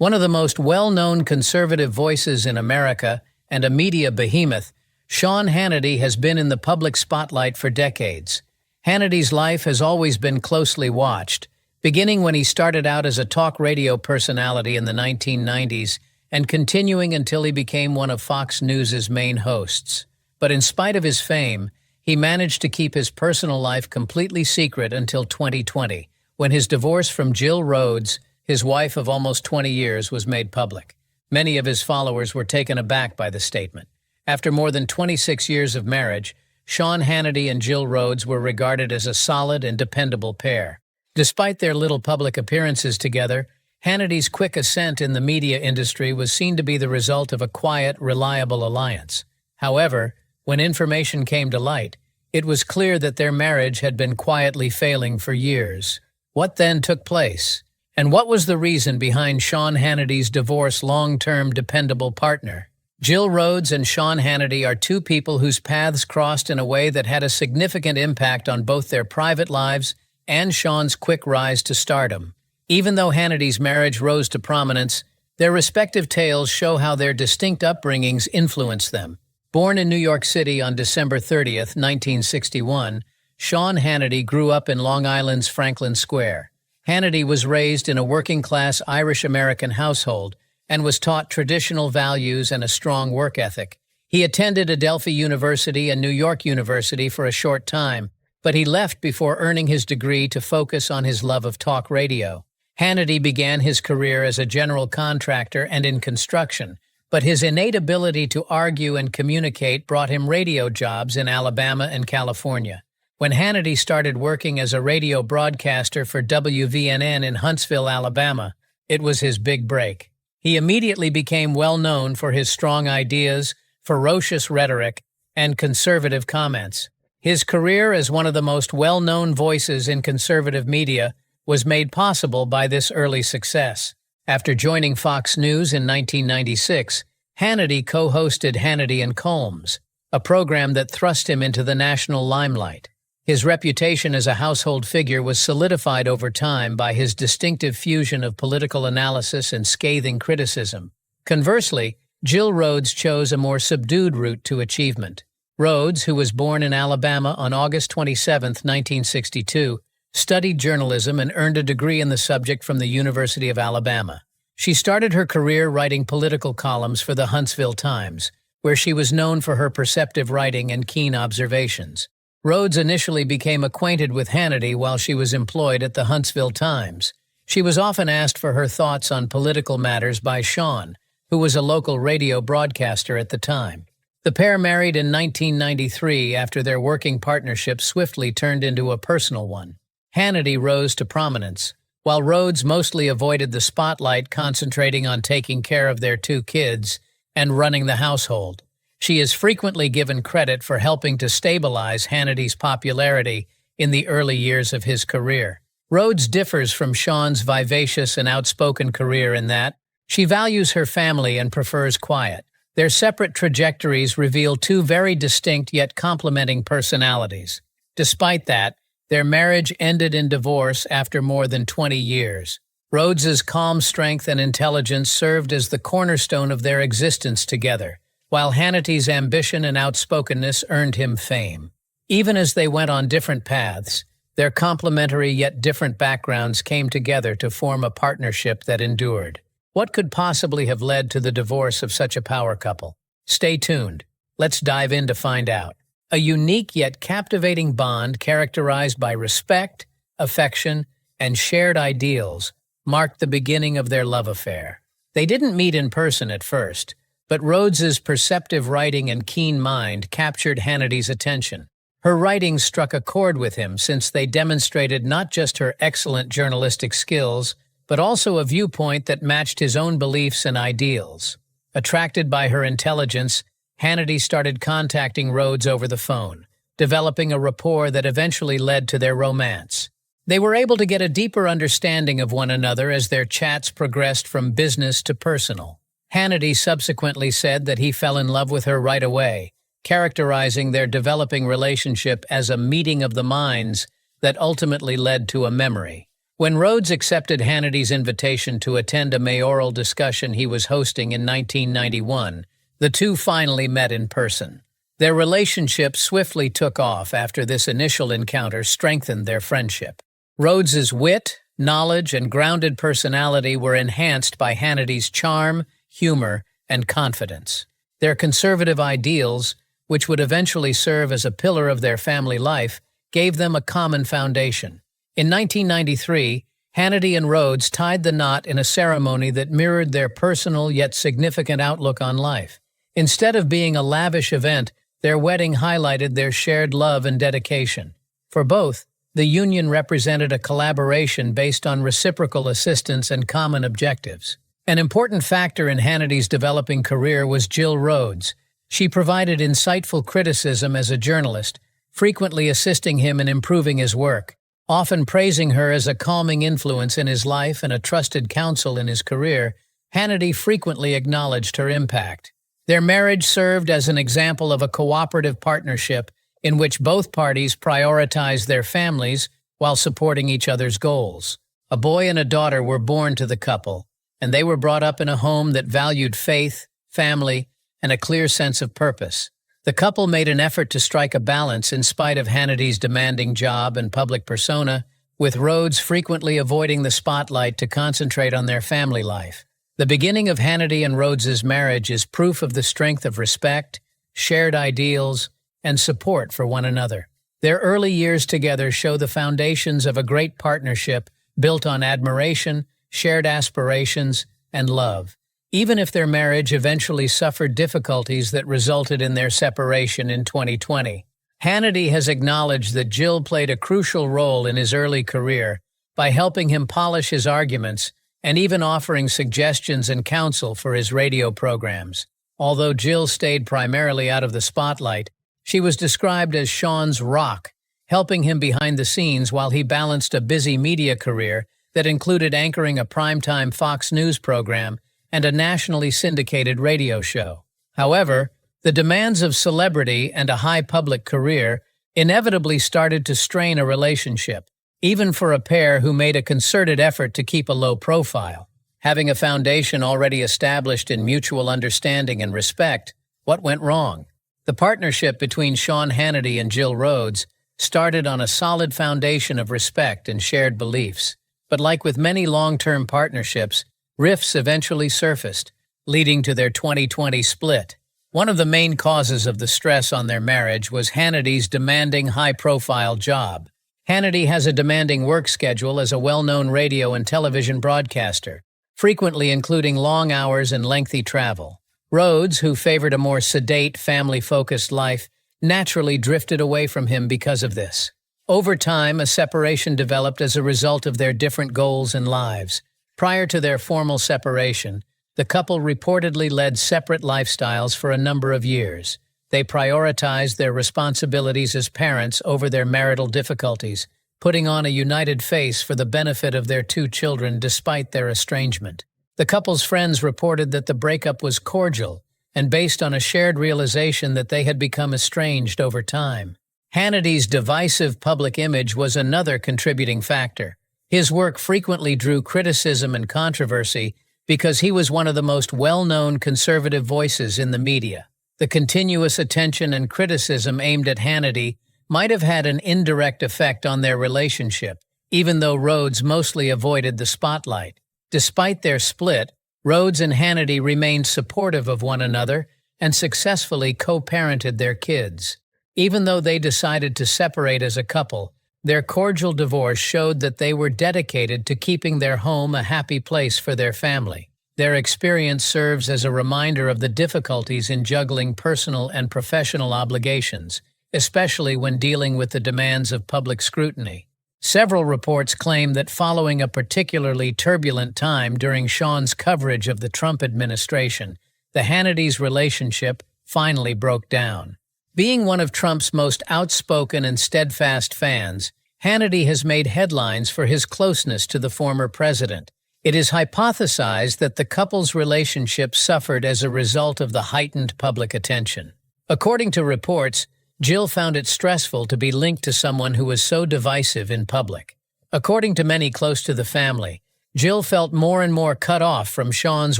One of the most well-known conservative voices in America and a media behemoth, Sean Hannity has been in the public spotlight for decades. Hannity's life has always been closely watched, beginning when he started out as a talk radio personality in the 1990s and continuing until he became one of Fox News' main hosts. But in spite of his fame, he managed to keep his personal life completely secret until 2020, when his divorce from Jill Rhodes, his wife of almost 20 years, was made public. Many of his followers were taken aback by the statement. After more than 26 years of marriage, Sean Hannity and Jill Rhodes were regarded as a solid and dependable pair. Despite their little public appearances together, Hannity's quick ascent in the media industry was seen to be the result of a quiet, reliable alliance. However, when information came to light, it was clear that their marriage had been quietly failing for years. What then took place? And what was the reason behind Sean Hannity's divorced long-term dependable partner? Jill Rhodes and Sean Hannity are two people whose paths crossed in a way that had a significant impact on both their private lives and Sean's quick rise to stardom. Even though Hannity's marriage rose to prominence, their respective tales show how their distinct upbringings influenced them. Born in New York City on December 30th, 1961, Sean Hannity grew up in Long Island's Franklin Square. Hannity was raised in a working-class Irish-American household and was taught traditional values and a strong work ethic. He attended Adelphi University and New York University for a short time, but he left before earning his degree to focus on his love of talk radio. Hannity began his career as a general contractor and in construction, but his innate ability to argue and communicate brought him radio jobs in Alabama and California. When Hannity started working as a radio broadcaster for WVNN in Huntsville, Alabama, it was his big break. He immediately became well known for his strong ideas, ferocious rhetoric, and conservative comments. His career as one of the most well-known voices in conservative media was made possible by this early success. After joining Fox News in 1996, Hannity co-hosted Hannity and Colmes, a program that thrust him into the national limelight. His reputation as a household figure was solidified over time by his distinctive fusion of political analysis and scathing criticism. Conversely, Jill Rhodes chose a more subdued route to achievement. Rhodes, who was born in Alabama on August 27, 1962, studied journalism and earned a degree in the subject from the University of Alabama. She started her career writing political columns for the Huntsville Times, where she was known for her perceptive writing and keen observations. Rhodes initially became acquainted with Hannity while she was employed at the Huntsville Times. She was often asked for her thoughts on political matters by Sean, who was a local radio broadcaster at the time. The pair married in 1993 after their working partnership swiftly turned into a personal one. Hannity rose to prominence, while Rhodes mostly avoided the spotlight, concentrating on taking care of their two kids and running the household. She is frequently given credit for helping to stabilize Hannity's popularity in the early years of his career. Rhodes differs from Sean's vivacious and outspoken career in that she values her family and prefers quiet. Their separate trajectories reveal two very distinct yet complementing personalities. Despite that, their marriage ended in divorce after more than 20 years. Rhodes's calm strength and intelligence served as the cornerstone of their existence together, while Hannity's ambition and outspokenness earned him fame. Even as they went on different paths, their complementary yet different backgrounds came together to form a partnership that endured. What could possibly have led to the divorce of such a power couple? Stay tuned. Let's dive in to find out. A unique yet captivating bond characterized by respect, affection, and shared ideals marked the beginning of their love affair. They didn't meet in person at first, but Rhodes's perceptive writing and keen mind captured Hannity's attention. Her writings struck a chord with him since they demonstrated not just her excellent journalistic skills, but also a viewpoint that matched his own beliefs and ideals. Attracted by her intelligence, Hannity started contacting Rhodes over the phone, developing a rapport that eventually led to their romance. They were able to get a deeper understanding of one another as their chats progressed from business to personal. Hannity subsequently said that he fell in love with her right away, characterizing their developing relationship as a meeting of the minds that ultimately led to a memory. When Rhodes accepted Hannity's invitation to attend a mayoral discussion he was hosting in 1991, the two finally met in person. Their relationship swiftly took off after this initial encounter strengthened their friendship. Rhodes's wit, knowledge, and grounded personality were enhanced by Hannity's charm, humor, and confidence. Their conservative ideals, which would eventually serve as a pillar of their family life, gave them a common foundation. In 1993, Hannity and Rhodes tied the knot in a ceremony that mirrored their personal yet significant outlook on life. Instead of being a lavish event, their wedding highlighted their shared love and dedication. For both, the union represented a collaboration based on reciprocal assistance and common objectives. An important factor in Hannity's developing career was Jill Rhodes. She provided insightful criticism as a journalist, frequently assisting him in improving his work. Often praising her as a calming influence in his life and a trusted counsel in his career, Hannity frequently acknowledged her impact. Their marriage served as an example of a cooperative partnership in which both parties prioritized their families while supporting each other's goals. A boy and a daughter were born to the couple, and they were brought up in a home that valued faith, family, and a clear sense of purpose. The couple made an effort to strike a balance in spite of Hannity's demanding job and public persona, with Rhodes frequently avoiding the spotlight to concentrate on their family life. The beginning of Hannity and Rhodes's marriage is proof of the strength of respect, shared ideals, and support for one another. Their early years together show the foundations of a great partnership built on admiration, shared aspirations, and love. Even if their marriage eventually suffered difficulties that resulted in their separation in 2020. Hannity has acknowledged that Jill played a crucial role in his early career by helping him polish his arguments and even offering suggestions and counsel for his radio programs. Although Jill stayed primarily out of the spotlight, she was described as Sean's rock, helping him behind the scenes while he balanced a busy media career that included anchoring a primetime Fox News program and a nationally syndicated radio show. However, the demands of celebrity and a high public career inevitably started to strain a relationship, even for a pair who made a concerted effort to keep a low profile. Having a foundation already established in mutual understanding and respect, what went wrong? The partnership between Sean Hannity and Jill Rhodes started on a solid foundation of respect and shared beliefs. But like with many long-term partnerships, rifts eventually surfaced, leading to their 2020 split. One of the main causes of the stress on their marriage was Hannity's demanding high-profile job. Hannity has a demanding work schedule as a well-known radio and television broadcaster, frequently including long hours and lengthy travel. Rhodes, who favored a more sedate, family-focused life, naturally drifted away from him because of this. Over time, a separation developed as a result of their different goals and lives. Prior to their formal separation, the couple reportedly led separate lifestyles for a number of years. They prioritized their responsibilities as parents over their marital difficulties, putting on a united face for the benefit of their two children despite their estrangement. The couple's friends reported that the breakup was cordial and based on a shared realization that they had become estranged over time. Hannity's divisive public image was another contributing factor. His work frequently drew criticism and controversy because he was one of the most well-known conservative voices in the media. The continuous attention and criticism aimed at Hannity might have had an indirect effect on their relationship, even though Rhodes mostly avoided the spotlight. Despite their split, Rhodes and Hannity remained supportive of one another and successfully co-parented their kids. Even though they decided to separate as a couple, their cordial divorce showed that they were dedicated to keeping their home a happy place for their family. Their experience serves as a reminder of the difficulties in juggling personal and professional obligations, especially when dealing with the demands of public scrutiny. Several reports claim that following a particularly turbulent time during Sean's coverage of the Trump administration, the Hannitys' relationship finally broke down. Being one of Trump's most outspoken and steadfast fans, Hannity has made headlines for his closeness to the former president. It is hypothesized that the couple's relationship suffered as a result of the heightened public attention. According to reports, Jill found it stressful to be linked to someone who was so divisive in public. According to many close to the family, Jill felt more and more cut off from Sean's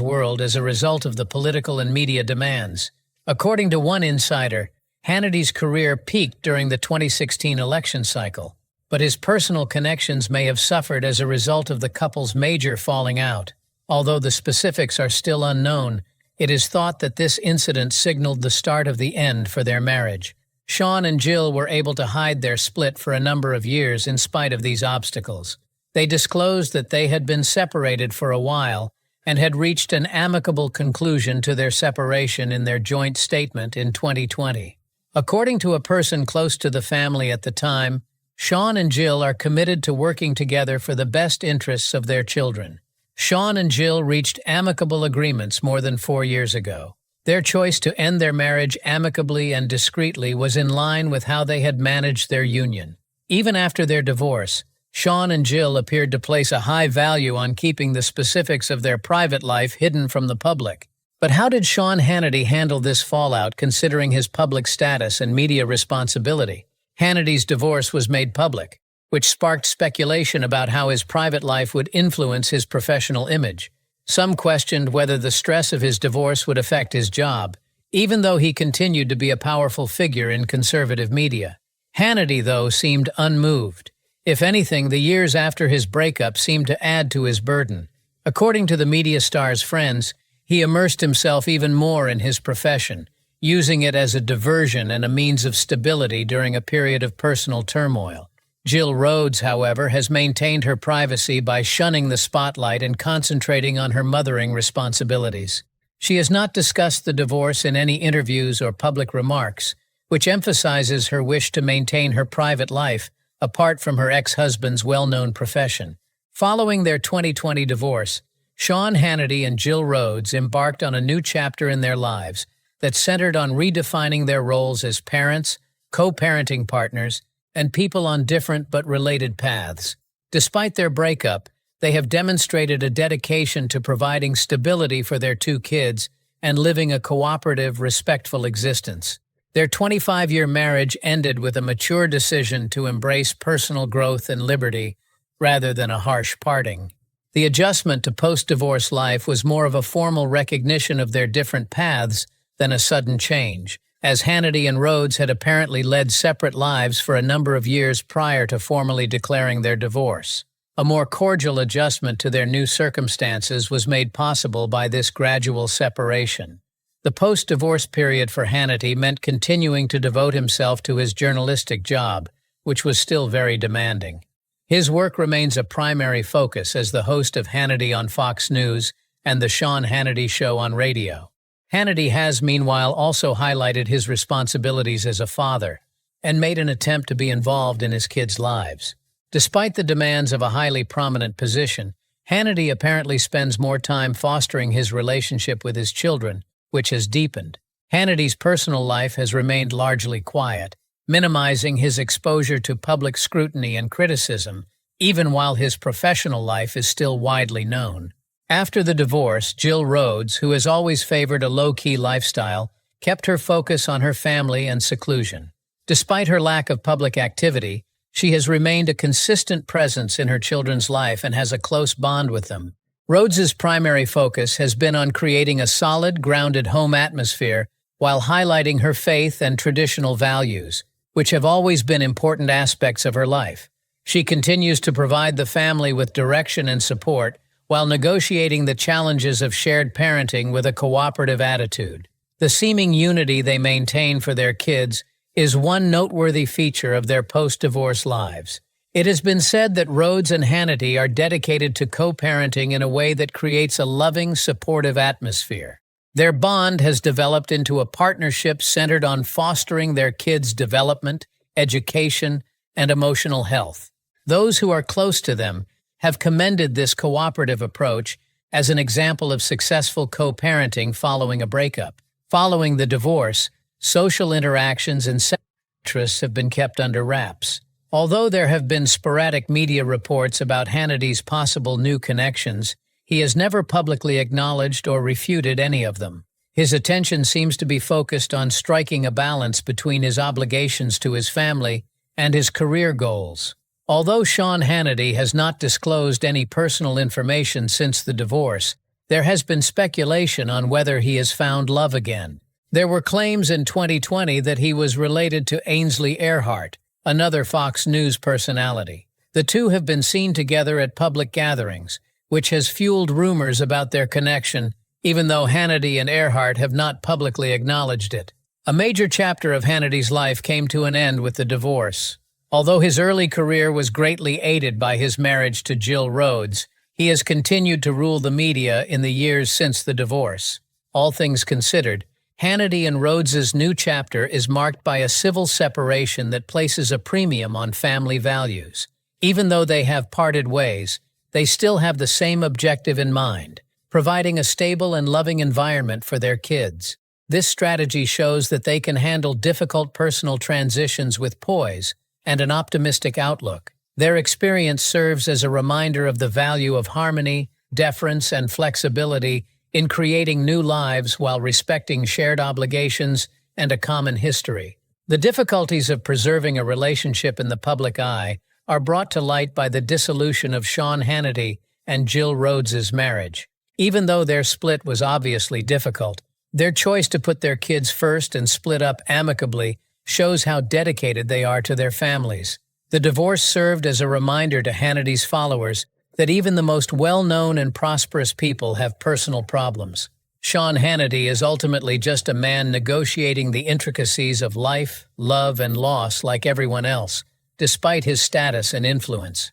world as a result of the political and media demands. According to one insider, Hannity's career peaked during the 2016 election cycle, but his personal connections may have suffered as a result of the couple's major falling out. Although the specifics are still unknown, it is thought that this incident signaled the start of the end for their marriage. Sean and Jill were able to hide their split for a number of years in spite of these obstacles. They disclosed that they had been separated for a while and had reached an amicable conclusion to their separation in their joint statement in 2020. According to a person close to the family at the time, Sean and Jill are committed to working together for the best interests of their children. Sean and Jill reached amicable agreements more than 4 years ago. Their choice to end their marriage amicably and discreetly was in line with how they had managed their union. Even after their divorce, Sean and Jill appeared to place a high value on keeping the specifics of their private life hidden from the public. But how did Sean Hannity handle this fallout considering his public status and media responsibility? Hannity's divorce was made public, which sparked speculation about how his private life would influence his professional image. Some questioned whether the stress of his divorce would affect his job, even though he continued to be a powerful figure in conservative media. Hannity, though, seemed unmoved. If anything, the years after his breakup seemed to add to his burden. According to the media star's friends, he immersed himself even more in his profession, using it as a diversion and a means of stability during a period of personal turmoil. Jill Rhodes, however, has maintained her privacy by shunning the spotlight and concentrating on her mothering responsibilities. She has not discussed the divorce in any interviews or public remarks, which emphasizes her wish to maintain her private life apart from her ex-husband's well-known profession. Following their 2020 divorce, Sean Hannity and Jill Rhodes embarked on a new chapter in their lives that centered on redefining their roles as parents, co-parenting partners, and people on different but related paths. Despite their breakup, they have demonstrated a dedication to providing stability for their 2 kids and living a cooperative, respectful existence. Their 25-year marriage ended with a mature decision to embrace personal growth and liberty rather than a harsh parting. The adjustment to post-divorce life was more of a formal recognition of their different paths than a sudden change, as Hannity and Rhodes had apparently led separate lives for a number of years prior to formally declaring their divorce. A more cordial adjustment to their new circumstances was made possible by this gradual separation. The post-divorce period for Hannity meant continuing to devote himself to his journalistic job, which was still very demanding. His work remains a primary focus as the host of Hannity on Fox News and The Sean Hannity Show on radio. Hannity has, meanwhile, also highlighted his responsibilities as a father and made an attempt to be involved in his kids' lives. Despite the demands of a highly prominent position, Hannity apparently spends more time fostering his relationship with his children, which has deepened. Hannity's personal life has remained largely quiet, minimizing his exposure to public scrutiny and criticism, even while his professional life is still widely known. After the divorce, Jill Rhodes, who has always favored a low-key lifestyle, kept her focus on her family and seclusion. Despite her lack of public activity, she has remained a consistent presence in her children's life and has a close bond with them. Rhodes's primary focus has been on creating a solid, grounded home atmosphere while highlighting her faith and traditional values, which have always been important aspects of her life. She continues to provide the family with direction and support while negotiating the challenges of shared parenting with a cooperative attitude. The seeming unity they maintain for their kids is one noteworthy feature of their post-divorce lives. It has been said that Rhodes and Hannity are dedicated to co-parenting in a way that creates a loving, supportive atmosphere. Their bond has developed into a partnership centered on fostering their kids' development, education, and emotional health. Those who are close to them have commended this cooperative approach as an example of successful co-parenting following a breakup. Following the divorce, social interactions and sexual interests have been kept under wraps. Although there have been sporadic media reports about Hannity's possible new connections, he has never publicly acknowledged or refuted any of them. His attention seems to be focused on striking a balance between his obligations to his family and his career goals. Although Sean Hannity has not disclosed any personal information since the divorce, there has been speculation on whether he has found love again. There were claims in 2020 that he was related to Ainsley Earhardt, another Fox News personality. The two have been seen together at public gatherings, which has fueled rumors about their connection, even though Hannity and Earhart have not publicly acknowledged it. A major chapter of Hannity's life came to an end with the divorce. Although his early career was greatly aided by his marriage to Jill Rhodes, he has continued to rule the media in the years since the divorce. All things considered, Hannity and Rhodes's new chapter is marked by a civil separation that places a premium on family values. Even though they have parted ways, they still have the same objective in mind: providing a stable and loving environment for their kids. This strategy shows that they can handle difficult personal transitions with poise and an optimistic outlook. Their experience serves as a reminder of the value of harmony, deference, and flexibility in creating new lives while respecting shared obligations and a common history. The difficulties of preserving a relationship in the public eye are brought to light by the dissolution of Sean Hannity and Jill Rhodes's marriage. Even though their split was obviously difficult, their choice to put their kids first and split up amicably shows how dedicated they are to their families. The divorce served as a reminder to Hannity's followers that even the most well-known and prosperous people have personal problems. Sean Hannity is ultimately just a man negotiating the intricacies of life, love, and loss like everyone else, despite his status and influence.